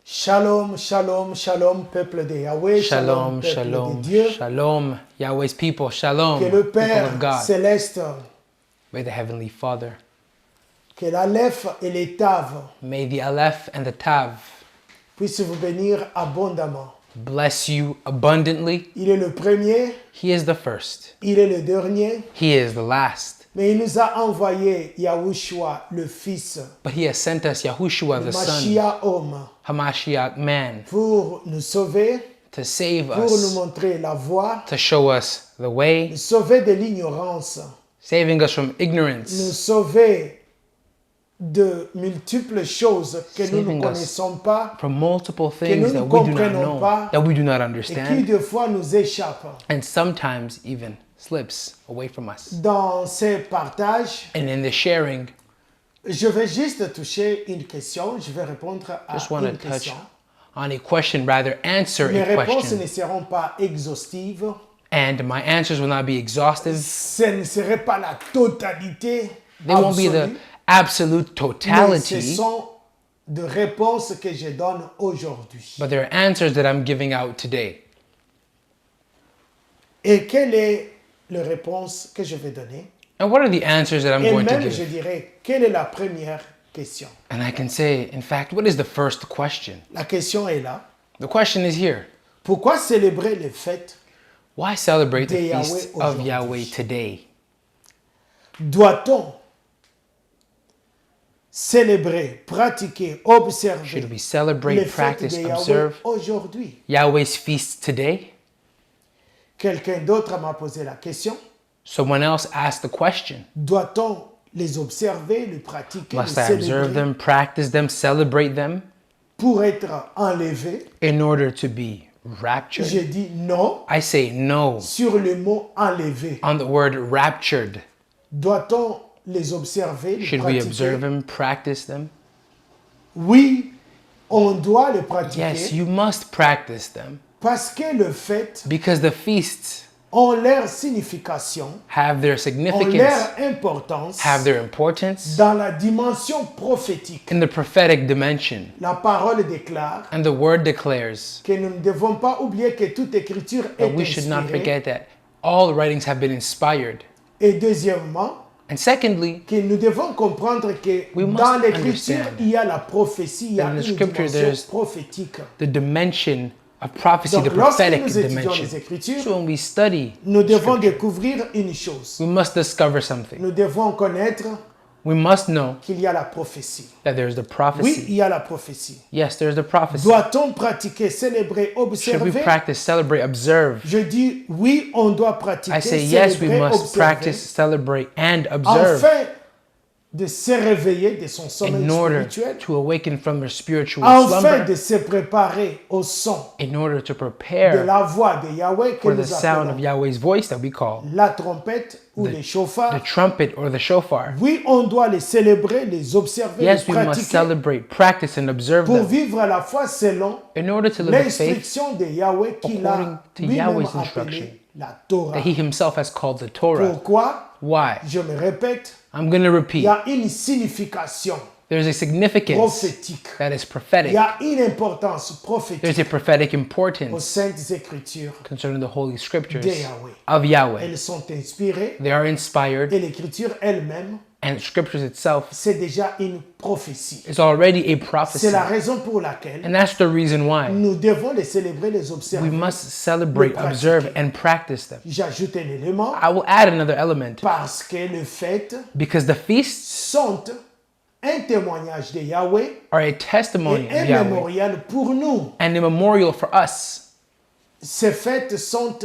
Shalom, shalom, shalom, peuple de Yahweh, Shalom, peuple shalom, de Dieu. shalom, Yahweh's people, shalom, Que le people Père of God, céleste, may the Heavenly Father, que l'Aleph et les Tav may the Aleph and the Tav puissent vous bénir abondamment. bless you abundantly. Il est le premier, He is the first, il est le dernier, He is the last, mais il nous a envoyé Yahushua, le Fils, but He has sent us Yahushua, le the Son, Mashiach homme, Hamashiach man, pour nous sauver, to save pour nous us, montrer la voie, to show us the way, nous sauver de l'ignorance, saving us from nous ignorance, sauver de multiples choses que nous ne Saving us connaissons pas, from multiple nous things ne that we do not comprenons know, pas, that we do not et qui understand, des fois nous échappent. and sometimes even slips away from us. Dans ces partages, And in the sharing, je vais juste toucher une question, je vais répondre à just want to une touch question. on a question, rather answer Mes a réponses ne question. seront pas exhaustives, And my answers will not be exhaustive. ce ne serait pas la totalité They won't be the absolue, absolute mais ce totality, sont de réponses que je donne aujourd'hui. but they're answers that I'm giving out today. Et quelle est la réponse que je vais donner? And what are the answers that I'm Et going to même, je give? dirais, quelle est la première question? And I can say, in fact, what is the first question? La question est là. The question is here. Pourquoi célébrer les fêtes? Why celebrate the De Yahweh feast of aujourd'hui. Yahweh today? Doit-on célébrer, pratiquer, observer Should we les celebrate, fêtes practice, de Yahweh observe aujourd'hui? Yahweh's feast today? Quelqu'un d'autre m'a posé la question. Someone else asked the question. Doit-on les observer, les pratiquer, les Must I observe célébrer them, practice them, celebrate them pour être enlevé? in order to be raptured? J'ai dit non I say no sur le mot enlevé. on the word raptured. Doit-on les observer, les Should we pratiquer? observe them, practice them? Oui, on doit les pratiquer Yes, you must practice them parce que les fêtes because the feasts ont leur signification, have their ont significance, leur importance have their importance dans la dimension prophétique. in the prophetic dimension. La parole déclare And the word declares que nous ne devons pas oublier que toute écriture est that we should not inspirée. forget that all the writings have been inspired. Et deuxièmement, And secondly, que nous devons comprendre que We must dans l'écriture, understand il y a la prophétie, il y a that in une the scripture dimension there's prophétique. the dimension of prophecy, Donc, the lorsque prophetic nous étudions dimension. les Écritures, So when we study, nous devons découvrir une chose. we must discover something. Nous devons connaître We must know qu'il y a la prophétie. that there's the Oui, prophecy. il y a la prophétie. Yes, there's the prophecy. Doit-on pratiquer, célébrer, Should we observer? practice, celebrate, observe? Je dis oui, on doit pratiquer, I say yes, we célébrer, must observer, practice, celebrate, and observe afin de se réveiller de son sommeil in order spirituel, to awaken from their spiritual afin slumber, de se préparer au son in order to de prepare la voix de Yahweh que for the nous sound of appelons Yahweh's voice that we call la trompette ou les the chauffards. trumpet or the shofar. Oui, on doit les célébrer, les observer, Yes, les we must pratiquer celebrate, practice, and observe pour them vivre la foi selon in order to live the faith l'instruction de Yahweh qu'il according a to lui-même Yahweh's instruction appelé la Torah. that he himself has called the Torah. Pourquoi? Why? Je me répète, I'm going to il repeat. y a une signification There's a significance prophétique. that is Il prophetic. y a une importance prophétique There's a prophetic aux importance saintes écritures concerning the Holy Scriptures de Yahweh. of Yahweh. Elles sont inspirées They are inspired, et l'écriture elle-même, and Scriptures itself c'est déjà une prophétie. is already a C'est prophecy. la raison pour laquelle And that's the reason why nous devons les célébrer, les we observer. must celebrate, pratiquer. observe, and practice them. J'ajoute un élément I will add another element parce que les fêtes because the feasts sont un témoignage de Yahweh are a testimony et un of Yahweh mémorial pour nous. and a memorial for us. Ces fêtes sont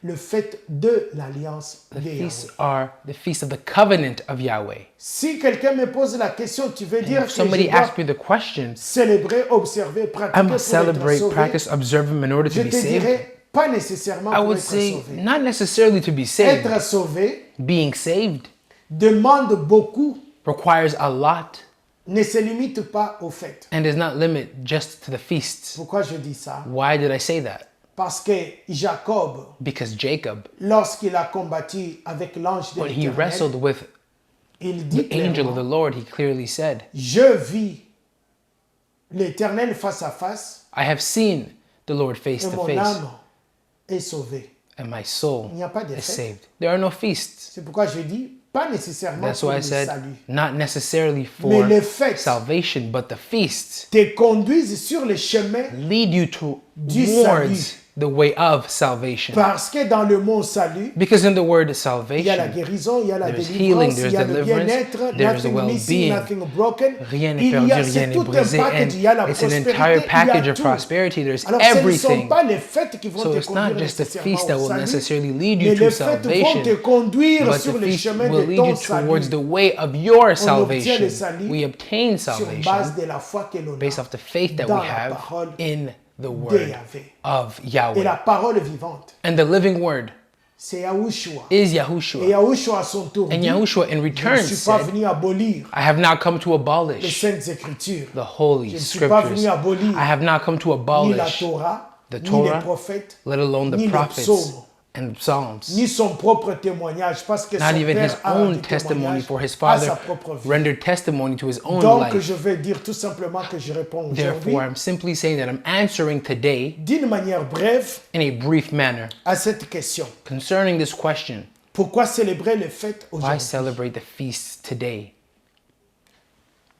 le fête de l'alliance The de feasts Yahweh. are the feast of the covenant of Yahweh. Si quelqu'un me pose la question, tu veux dire If que somebody je dois asks me the question, célébrer, observer, I pratiquer must pour être celebrate, sauvé, practice, observe Him in order je to be te saved. dirais pas nécessairement I pour would être say sauvé. not necessarily to be saved. Être sauvé Being saved demande beaucoup, requires a lot ne se limite pas aux fêtes. and does not limit just to the feasts. Pourquoi je dis ça? Why did I say that? Parce que Jacob, Because Jacob, lorsqu'il a combattu avec l'ange de when he l'Éternel, wrestled with il dit the angel of the clairement, Lord, he clearly said, je vis l'Éternel face à face I have seen the Lord face et to mon face, âme est sauvée. and my soul Il n'y a pas de is fête. saved. There are no feasts. C'est pourquoi je dis pas nécessairement That's pour why le I said salut. not necessarily Mais for les fêtes salvation, but the feasts te conduisent sur le chemin lead you Du towards salut. the way of salvation. parce que dans le mot salut, Because in the word il y a la salvation, guérison, il y a la there's délivrance, healing, il there's y a le deliverance, bien-être, there's nothing missing, well-being. nothing broken. rien n'est Il y a, perdu, rien c'est n'est tout un brisé, package, and il y a la it's an prospérité, entire il y a package of tout. prosperity. There's Alors, ce ne sont everything. pas les fêtes qui vont So te it's not conduire just the nécessairement feast that au will salut, necessarily lead mais you les to fêtes vont te salvation, conduire but sur the le feast chemin will de lead ton you towards salut the way of your obtient le salvation. salut We obtain sur salvation base de la foi que l'on based a off the faith that dans we la have parole in the de word Yahvé. of Et Yahweh. la parole vivante, And the living word c'est Yahushua. is Et Yahushua. Yahushua à son tour And dit, Yahushua in je ne return suis pas said, venu abolir I have not come to les abolish saintes écritures, the holy je ne suis pas scriptures. venu abolir I have not come to ni la abolish, Torah, the ni les Torah, prophètes, let alone ni the les prophets psaumes, and psalms. ni son propre témoignage, parce que Not son even his Père a own rendu testimony, témoignage for his à father sa propre vie. rendered testimony to his own Donc, life. je vais dire tout simplement que je réponds aujourd'hui Therefore, I'm simply saying that I'm answering today d'une manière brève in a brief manner à cette question. concerning this question. Pourquoi célébrer les fêtes Why aujourd'hui? celebrate the feasts today?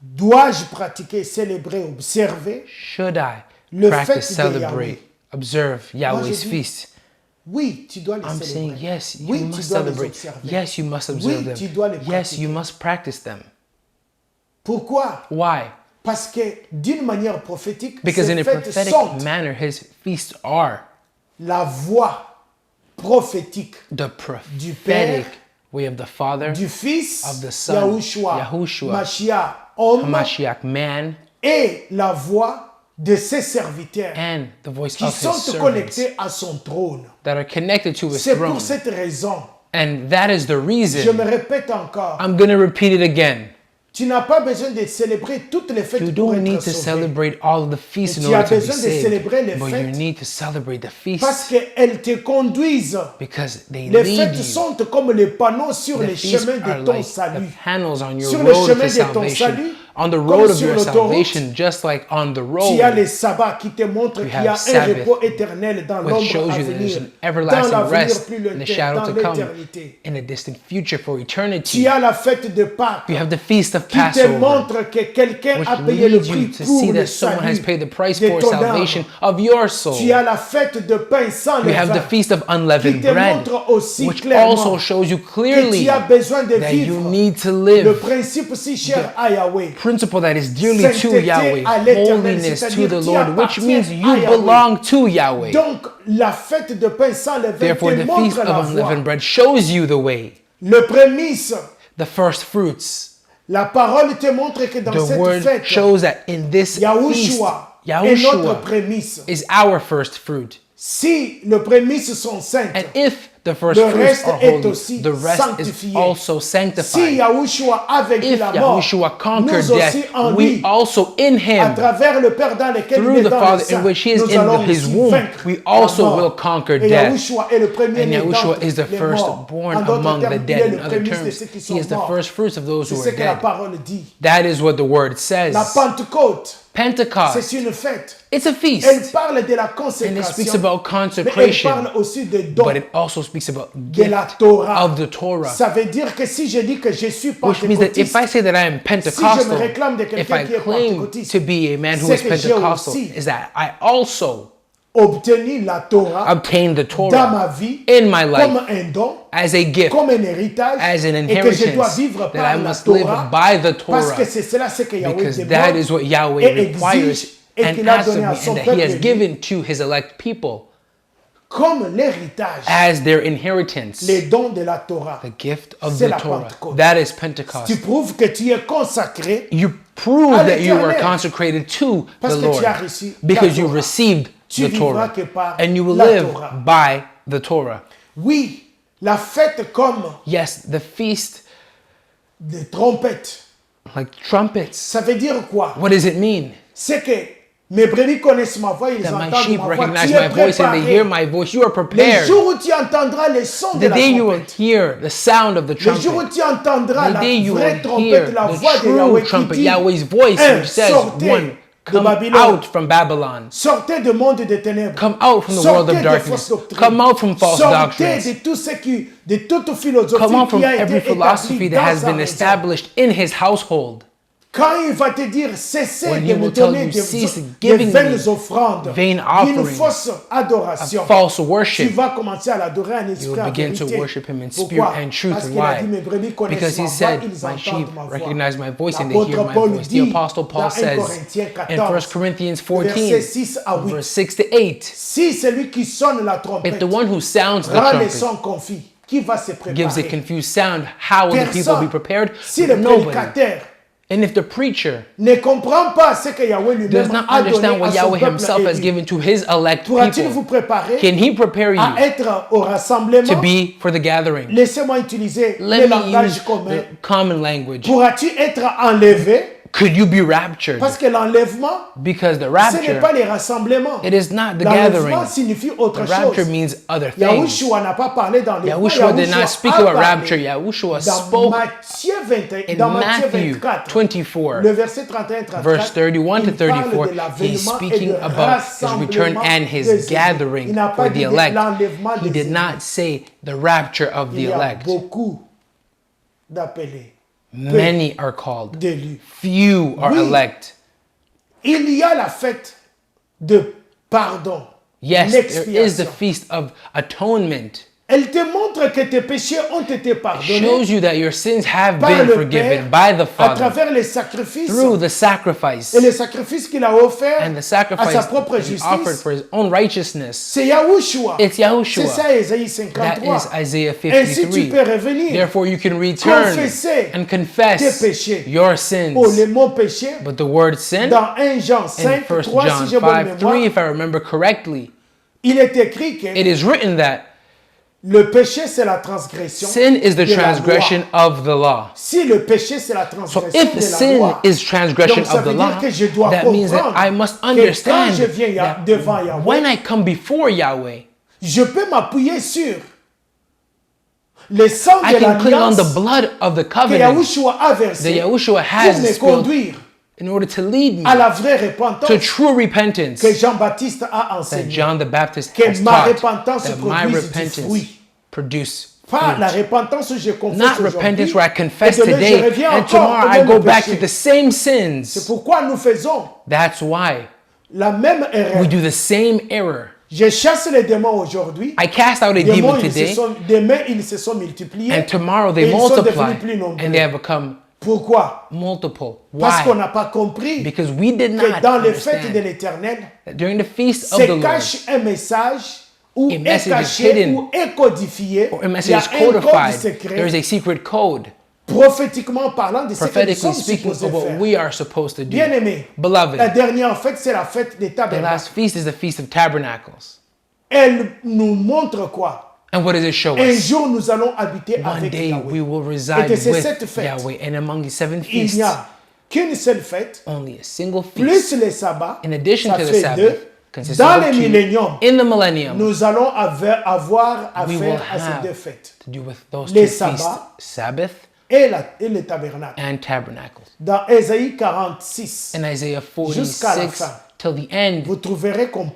Dois-je pratiquer, célébrer, observer? Should I Le practice, fait de Yahweh. celebrate, observe Yahweh's dis, feasts? Oui, tu dois les I'm saying célébrer. yes, Oui, you tu must dois les celebrate. observer. Yes, you must observe Oui, tu dois les them. Yes, pratiquer. you must practice them. Pourquoi? Why? Parce que d'une manière prophétique, Because ces in a fêtes prophetic sont manner, his feasts are la voix prophétique the du Père, prophetic way of the Father, du Fils, of the Son, Yahushua, Yahushua, Mashiach, homme, Hamashiach, man, et la voix de ses serviteurs and the voice qui of his sont servants connectés à son trône. that are connected to his C'est throne. pour cette raison, And that is the je reason. me répète encore, I'm going to repeat it again. tu n'as pas besoin de célébrer toutes les You fêtes pour don't être need to sauvé. celebrate all of the feasts in Tu as order to be besoin de saved, célébrer les but you fêtes need to celebrate the Parce feasts qu'elles te conduisent. because they Les lead fêtes you. sont comme les panneaux sur The les feasts chemins are de ton like salut. the panels on your Sur le road chemin to de ton salvation, salut, on the comme road of sur your l'autoroute, salvation, just like on the Tu as road, les sabbats qui te montrent qu'il y a un have Sabbath, repos éternel dans which l'ombre shows à you that there's venir, an dans everlasting l'avenir rest plus in the lointain, shadow dans to come l'éternité. in a distant future for Tu eternity. as la fête de Pâques You have the feast of qui te Passover, montre que quelqu'un which a payé le leads prix you to pour see le that someone has salut paid the price de for ton âme. salvation of your soul. Tu as la fête de pain sans You have the levain feast of qui unleavened te bread, montre aussi which clairement also shows you que clearly tu as besoin de that you vivre need to le live principe si cher à Yahweh. principle that is dearly to Sainteté Yahweh, à l'Éternel, holiness to c'est-à-dire the tu Lord, which appartiens means à you Yahweh. belong to Yahweh. Donc, la fête de pain sans levain Therefore, te the montre feast la of voie. unleavened bread shows you the way, Le prémisse, the first fruits. la parole te montre que dans The cette word fête, shows that in this feast, Yahushua est notre Yahushua prémisse. is our first fruit. Si les prémices sont saintes, And if the first Le fruits reste are est holy, aussi the rest is sanctifié. also si sanctified. Yahushua a vaincu If la mort, Yahushua conquered nous aussi death, en we lui, also in à him, travers le Père dans lequel il through est the dans le Father sein, in which he is nous in allons his aussi womb, vaincre we la also mort. will conquer Et death. Yahushua est le premier And né Yahushua d'entre is the les first morts. born En d'autres among the termes, il dead. est In le other prémisse de terms, ceux qui he sont is the morts. first fruits of those C'est who ce are que la dead. parole dit. That is what the word says. La Pentecôte, Pentecost, c'est une fête. it's a Elle feast. parle de la And it speaks consécration, about mais elle consecration, parle aussi de dons but it also speaks about de la gift Torah. of the Torah. Ça veut dire que si je dis que je suis Which means that if pentecôtiste, I say that I am Pentecostal, réclame de if quelqu'un I qui est claim pentecôtiste, to be a man who c'est is que j'ai Pentecostal, aussi is that I also obtenu la Torah obtained the dans Torah ma vie in my comme life un don, as a gift, comme un héritage, as an et que je dois inheritance, vivre that I par la must live Torah, by the parce que Torah, c'est cela ce que Yahweh because demande that is what Yahweh et requires exige et and qu'il a asks of donné me, à son and that He has peuple given to His elect people comme l'héritage, as their inheritance, les dons de la Torah. the gift of C'est the la Torah. Pentecôte. That is Pentecost. Tu prouves que tu es consacré You prove à that you are l'Éternel. consecrated to Parce the que Lord tu as reçu la because you Torah. received Tu the vivras Torah que par and you will la live Torah. by the Torah. Oui, la fête comme Yes, the feast des trompettes. like trumpets. Ça veut dire quoi? What does it mean? C'est que mes brebis connaissent ma voix, ils That my entendent sheep ma voix. recognize Tu my es voice and they hear préparé. my voice. You are Le prepared. jour où tu entendras le son de The la day you will trompette. hear the sound of the Le jour où trumpet. tu entendras The la day you vraie will trompette, hear la the voix de Yahweh true qui trumpet, dit Yahweh's voice, un, which says, sortez. one, de Come Babylone. out from Babylon. Sortez du monde des ténèbres. Come out from the world Sortez of des darkness. fausses doctrines. Come out from false Sortez doctrines. de tout ce qui, de toute philosophie Come out from qui a été every philosophy établie that dans has sa been maison. established in his household. Quand il va te dire cessez When de he me will tell donner you, des, cease des giving vaines me offrandes, vain d'une offerings, fausse adoration, false tu worship, vas commencer à l'adorer en you esprit will en begin to vérité. worship him in spirit Pourquoi? and truth. Parce And qu'il a why? dit mes brebis connaissent Because he ma voix, said, ils my entendent sheep ma voix. recognize my voice and they hear L'apôtre my Paul voice. The dit Apostle Paul dans 1 says Corinthiens in 14, 1 Corinthians versets 14, 6 à 8, verse 6 to 8, si celui qui sonne la if trompette the one who sounds the rend les trumpet sons confus, qui va se gives a préparer? confused sound, how will the people be Personne. prepared? Si le Nobody. prédicateur And if the preacher ne comprend pas ce que Yahweh does lui-même not a donné understand à what son Yahweh peuple himself has élu, given to his elect pourra-t-il vous people, préparer can he prepare à you être au rassemblement? to be for the gathering? Laissez-moi utiliser le Let me langage use commun. the common language. Pourras-tu être enlevé? Could you be raptured? Parce que l'enlèvement, Because the ce n'est pas rapture, les rassemblements. it is not the L'enlèvement gathering. signifie autre The rapture chose. means other things. Yahushua n'a pas parlé d'enlèvement. Yahushua did not speak a about parlé rapture. Yahushua dans spoke Matthieu 21, in dans Matthieu Matthew 24, 24, le verset 31-34, verse 31 to il parle 34. de He's l'avènement et speaking de about his return rassemblement and des his élus. gathering Il n'a for pas the dit de elect. l'enlèvement He des did élus. not say the rapture of the Il y a elect. beaucoup d'appelés, Many are called, d'élus. few are Oui. elect. Il y a la fête de pardon, Yes, there is the l'expiation. feast of atonement. Elle te montre que tes péchés ont été pardonnés Shows you that your sins have par been le forgiven Père by the à Father travers les sacrifices through the sacrifice et les sacrifices qu'il a offerts and the à sa sacrifice propre that he offered justice. for his own righteousness. C'est Yahushua. It's C'est Yahushua. ça Ésaïe That 53. is Isaiah Ainsi tu 53. peux revenir. Therefore you can return Confesser and tes confess péchés. your Oh, sins. le mot péché, But the word sin dans 1 Jean in 5, 1 3, John si j'ai bonne 5, 3, mémoire, if I remember correctly, il est écrit que it is written that le péché, c'est la transgression sin is the de la transgression loi. of the law. Si le péché, c'est la So transgression if de la sin loi, is transgression donc ça of the veut dire law, que je dois that means that comprendre I must que quand understand je viens that devant Yahweh, when I come before Yahweh, je peux m'appuyer sur le sang I de can cling on the l'alliance blood of the que covenant Yahushua a that versé Yahushua pour has me spilled conduire in order to lead me à la vraie to repentance true repentance que Jean-Baptiste a that enseigné. John the Baptist Que has ma taught, repentance that my produise du repentance fruit. produce Pas la fruit. repentance où je confesse Not aujourd'hui. repentance where I confess et demain, je today reviens and encore tomorrow au I même go back péché. to the same C'est sins. pourquoi nous faisons That's why la même erreur. we do the same error. Je chasse les démons aujourd'hui. I cast out a Démons, demon ils se today, sont, demain, ils se sont multipliés. and tomorrow et they ils sont multiply devenus plus nombreux. and they have become Pourquoi? multiple. Parce qu'on Why? n'a pas compris Because we did que not dans les fêtes de understand l'Éternel, that during the feast of se the Lord, cache un message ou A est message is caché hidden, ou est codifié. or a Il y message a is un code codified, secret, there is a secret code, prophétiquement parlant de ce que nous prophetically sommes speaking supposés of what faire. we are supposed to do. Bien-aimés, la Beloved, dernière fête, c'est la fête des the tabernacles. last feast is the Feast of Tabernacles. Elle nous montre quoi? And what does it show Un us? jour, nous allons habiter One avec day Yahweh. we will reside Et c'est cette with fête. Yahweh, and among the 7 Il n'y feasts, a qu'une seule fête, only a single feast, plus les sabbats, in addition ça to the fait Sabbath, deux. consists Dans of le 2. millénium, In the millennium, nous allons avoir we will affaire à ces have deux fêtes. to do with those Les 2 feasts, sabbats Sabbath Et le tabernacle. and Tabernacles. Dans Ésaïe 46, In Isaiah Jusqu'à la 46 fin. till the end, vous trouverez qu'on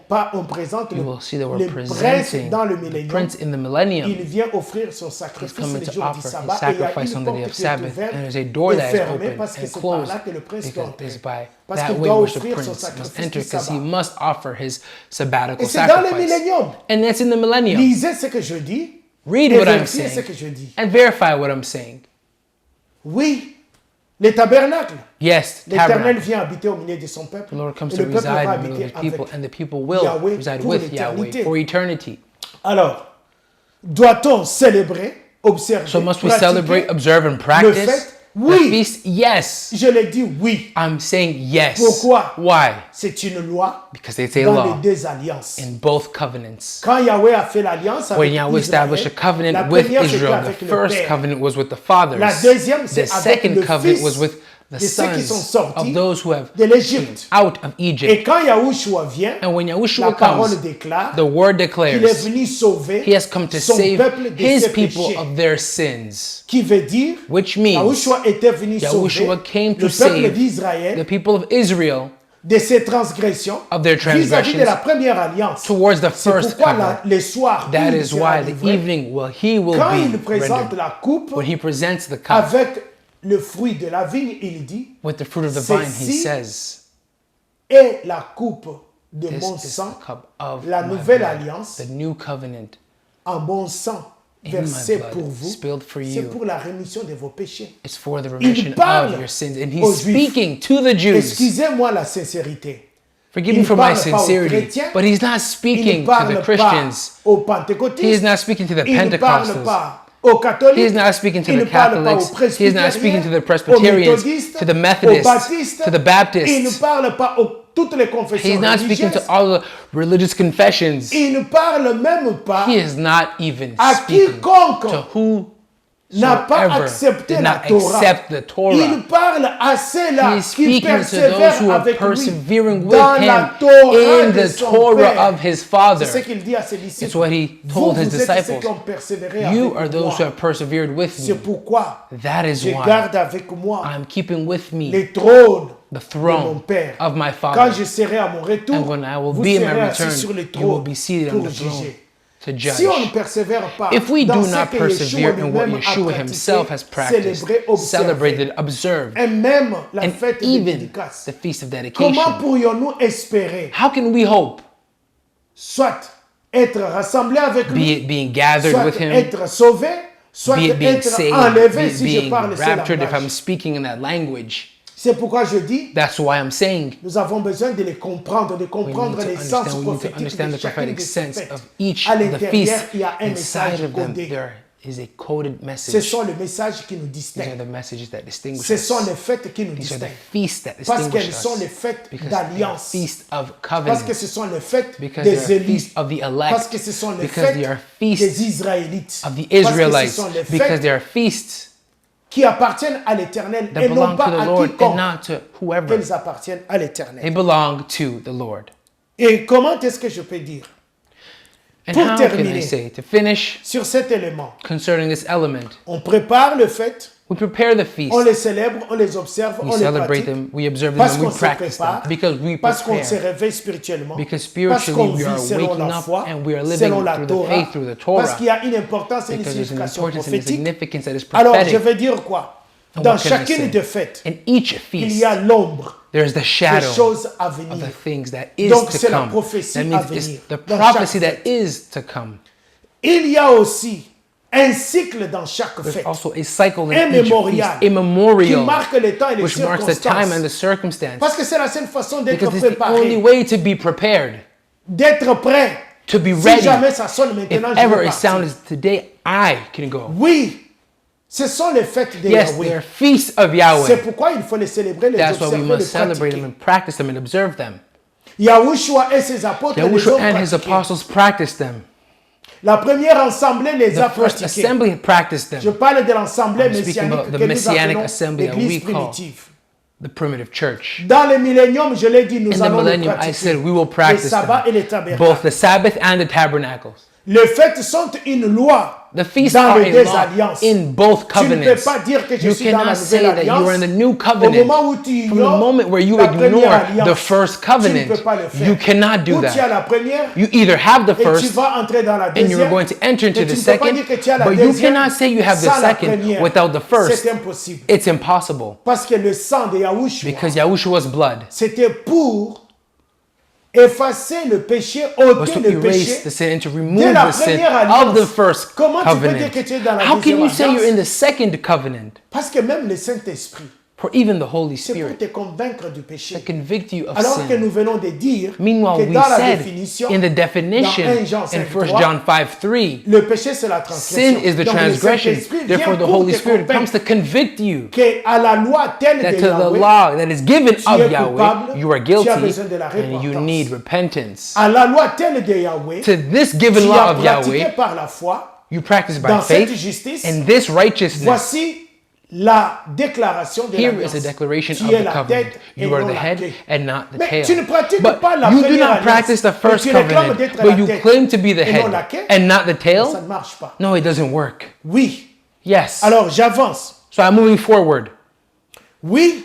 présente you will see that le we're prince presenting dans le the millénium. Prince in the millennium. Il vient offrir son He's sacrifice coming le to jour du offer his sabbat. Et il y a sacrifice une on the day porte of qui est Sabbath, ouverte and there's a door et that is fermée open parce que and c'est par closed là que le prince doit because entrer. it's by Parce that qu'il way doit which the offrir son prince must sacrifice enter, du because he sabbat. must offer his sabbatical Et c'est dans le sacrifice. millénium. And that's in the millennium. Lisez ce que je dis Read et what I'm vérifiez ce saying que je dis. and verify what I'm saying. Oui, les tabernacles. Yes, L'Éternel tabernacle. vient habiter au milieu de son peuple. The Lord comes Et to le peuple reside va in the middle of habiter his people, avec. and the people will Yahweh reside pour with Yahweh l'éternité. for eternity. Alors, doit-on célébrer, observer, So must we pratiquer celebrate, observe, and le practice fait? the Oui. feast? Yes. Je l'ai dit oui. I'm saying yes. Pourquoi? Why? C'est une loi Because it's a dans law les deux alliances. in both covenants. Quand Yahweh a fait l'alliance avec When Yahweh Israël, established a la covenant with première c'était Israel, avec the le first Père. covenant was with the fathers. La deuxième, c'est The avec second le covenant fils was with the de ceux qui sont sons sortis of those who have de l'Égypte. out of Egypt. Et quand Yahushua vient, And when la Yahushua parole comes, déclare the word qu'il est declares venu sauver he has come to son save peuple de his ses people péchés. of their sins, Qui veut dire, which means Yahushua était venu sauver Yahushua came to le peuple save d'Israël the people of Israel de ses transgressions of their vis-à-vis de transgressions la première alliance. towards the C'est first pourquoi covenant. les soirs où That il is sera why the livré, evening he will quand il be présente rendered. la coupe When he presents the cup avec le fruit de la vigne, il dit, with the fruit of the vine, he Ceci says, est la coupe de mon this is sang, the cup of la my nouvelle blood, alliance, the new covenant en mon sang in versé my blood, pour vous. spilled for C'est you. pour la rémission de vos péchés. It's for the remission parle of your sins. And aux he's Juifs. speaking to the Jews. Excusez-moi la sincérité. Forgive Il me for my parle pas aux sincerity. chrétiens, But he's not Il ne speaking to parle the pas Christians. aux He is pentecôtistes. not speaking to the Il ne parle Pentecostals. pas aux catholiques. He is not speaking to Il the ne parle pas aux Catholics. He is not speaking to the presbytériens, aux Presbyterians, méthodistes, to the aux Methodists, baptistes. to the Il ne Baptists. parle pas aux toutes les confessions He's not speaking religieuses. to all the religious confessions. Il ne parle même pas He is not even à speaking quiconque to n'a pas whosoever accepté did la not Torah. accept the Torah. Il parle à ceux-là He is qui speaking to those persévèrent who are avec lui persevering with dans him la Torah in de the son Torah Père. of his Father. C'est ce qu'il dit à ses disciples. It's what he Vous, told his vous êtes ceux disciples. qui ont persévéré You avec are those moi. who have persevered with C'est me. pourquoi That is je why garde avec moi I'm keeping with me les trônes the de mon throne Père. of my Quand Father. je serai à mon retour, And when I will vous be in my serez assis return, sur les you will trônes be seated on pour the throne juger. to judge. Si on ne persévère pas If we dans do ce not que persevere Yeshua in what lui-même a Yeshua pratiqué, himself has practiced, célébré, observé, celebrated, observed, et même la and fête de even dédicace, the feast of comment dedication, pourrions-nous espérer how can we hope, soit être rassemblés avec be lui, it being gathered soit with him, être sauvés, soit be it being être saved, enlevé be it si je being parle ce raptured if I'm langage. speaking in that language? C'est pourquoi je dis, That's why I'm saying nous avons besoin de les comprendre, de we comprendre need les to sens understand, we need to prophétiques understand de the chacune prophetic de ces sense fêtes. of each À of the l'intérieur, feasts. il y a un Inside message of them, codé. there is a coded Ce message. sont les messages qui nous These are distinguent. the messages that distinguish Ce us. sont les fêtes qui nous These are the distinguent. feasts that Parce distinguish qu'elles sont les us. fêtes Because they are d'alliance. feasts of Parce que covenants. ce sont les fêtes Because they are des élus. feasts of the elect. Parce que ce sont les Because they are fêtes feasts des Israélites. of the Parce que ce Israelites. sont les Because fêtes they are feasts qui appartiennent à l'Éternel that et non belong pas to the à Lord and quiconque. not to whoever. Qu'elles appartiennent à They l'Éternel. belong to the Lord. Et comment est-ce que je peux dire And Pour how can I terminer. say, to finish sur cet élément? concerning this element, On prépare le fête, we prepare the feast, on les célèbre, on les observe, we on les celebrate pratique. them, we observe them, Parce and qu'on we se practice them. prépare, Because we parce qu'on se prepare. réveille spirituellement, Because parce spiritually qu'on we vit are selon waking la up foi, and we are living selon la through the Torah, faith, through the parce Torah. qu'il y a une importance et une Because there's an signification importance and a prophétique. significance that is Alors, je prophetic. vais dire quoi? And Dans what can I chacune say? des fêtes, In each il feast, y a l'ombre there is the des shadow choses à of venir. the things that is Donc, to c'est la come. prophétie That à means venir it's the dans prophecy chaque that is to come. Il y a aussi un cycle dans chaque There's fête also a cycle Un in each mémorial feast, a qui memorial, marque le temps et les which marks the time and the circonstances. circumstance. Parce que c'est la seule façon d'être Because it's the only préparé, way to be prepared, d'être prêt. to be Si ready. jamais ça sonne If maintenant, je ever vais a sound partir. is today, I can go. Oui, ce sont les fêtes de Yes, Yahweh. they're feasts of C'est Yahweh. pourquoi il faut les célébrer, les That's why we observer, les must celebrate them pratiquer. and practice them and observe them. Yahushua et ses apôtres les Yahushua ont and his pratiqués. apostles practiced them. La première assemblée les a The first pratiqués. assembly practiced Je them. parle de l'assemblée I'm speaking messianique about the que nous messianic appelons assembly that l'église we call primitive. the primitive church. Dans le millénium, je l'ai dit, nous In the allons le millennium, I pratiquer. said we will Les practice sabbats et les them, tabernacles. both the Sabbath and the tabernacles. Les fêtes sont une loi The feasts dans are les a deux law alliances. in both Tu ne peux covenants. pas dire que je You suis dans la cannot say nouvelle that you alliance are in the new au covenant. moment où tu From the ignores moment where you la première ignore alliance. the first Tu ne covenant, peux pas le faire. you cannot do Ou tu as that. la première You either have the et tu first vas entrer dans la and you're deuxième. going to enter into Mais the tu ne peux pas second, dire que tu as la but you deuxième cannot say you have the sans la second première. without the first. C'est impossible. It's impossible Parce que le sang de Yahushua, because Yahushua's blood c'était pour effacer le péché, was ôter to le erase péché the sin and to de remove la the sin première of the alliance. first Comment tu peux covenant. dire que tu es dans la How can deuxième you say you're in alliance? the second covenant? Parce que même le Saint-Esprit, For even the Holy c'est pour Spirit te convaincre du péché. to convict you of Alors que sin. nous venons de dire Meanwhile, que we dans la said définition, in the definition dans 1 Jean in 5, 1 John 5:3, le péché c'est la sin transgression. is the Donc, le transgression. Saint-Esprit Therefore, vient the pour Holy te Spirit comes convaincre to convict you que à la loi telle that de to the Yahweh, law that is given tu of es Yahweh, coupable, you are tu guilty as besoin de la and you repentance. need repentance. à la loi telle de Yahweh, To this given tu law as of pratiqué Yahweh, par la foi, you practice by dans cette faith, justice, and this righteousness. voici la déclaration de Here l'alliance. is a declaration Tu of es the la covenant. tête et You are non the la head queue. and not the Mais tail. tu ne pratiques But pas la you do première not practice the alliance, first et tu réclames covenant, d'être but la you tête claim to be the et non la head queue. and not the Ça tail. ne marche pas. No, it doesn't work. Oui. Yes. Alors j'avance. So I'm moving forward. Oui,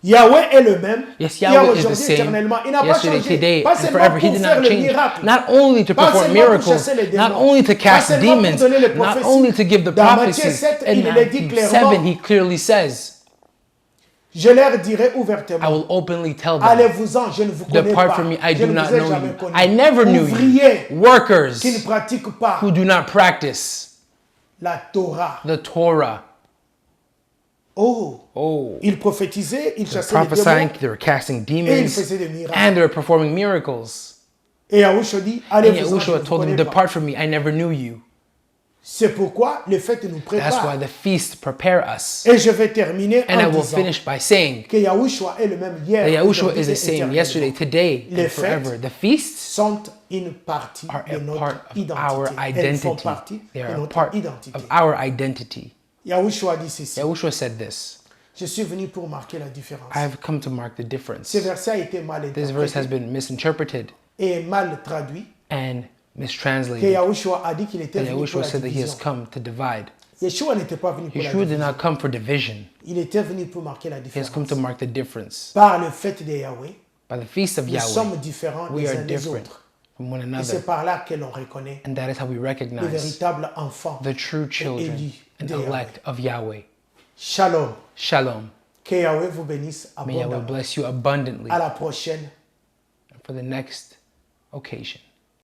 Yahweh est le même. Yes, Hier, Yahweh is the aujourd'hui, same éternellement. Il n'a pas yesterday, changé. today, Pas and seulement forever. He pour did faire not le change. miracle. Not only to Pas perform seulement pour miracles, chasser les démons. not only to Pas cast seulement pour demons, donner les not prophéties. only to give the Dans Matthieu prophecies. 7, In il le dit Matthew clairement. 7, he clearly says, Je leur dirai I ouvertement. will openly tell them, Allez-vous-en, je ne vous connais depart pas. from me, I Je do ne not vous ai know jamais you. connu. I never knew you. Ouvriers Workers qui ne pratiquent pas who do not practice la Torah. the Torah. Oh, Oh, ils prophétisaient, ils they're chassaient les prophesying, démons. they're casting Et ils demons, faisaient des miracles. and they're performing miracles. Et Yahushua dit, And allez-vous-en, je ne Yahushua vous told them, connais pas. depart from me, I never knew you. C'est pourquoi les fêtes nous That's why préparent. the feasts prepare us. Et je vais terminer And I en will disant finish by saying que Yahushua est le même hier, that Yahushua aujourd'hui is the et same éternellement. yesterday, today, Les and forever. fêtes The feasts sont une partie are de a notre part of our identité. Elles font identity. partie They de are a notre part identité. of our identity. Yahushua dit ceci. Yahushua said this, Je suis venu pour marquer la différence. I have come to mark the difference. Ce verset a été mal This verse has interprété been misinterpreted et mal traduit. and Que mistranslated. Yahushua a dit qu'il était And venu pour Yahushua la said that he has division. come to divide. Yeshua n'était pas venu pour la Yeshua did division. not come for division. Il était venu pour marquer la He has come différence. to mark the difference. Par le fait de Yahweh, By the feast of nous Yahweh, sommes différents we les are uns des different autres. from one Et another. c'est par là que l'on reconnaît And that is how we le recognize véritable enfant the true et children élu and de Yahweh. elect of Yahweh. Shalom. Shalom. Que Yahweh vous bénisse May Yahweh abondamment. bless you abundantly À la prochaine. for the next occasion.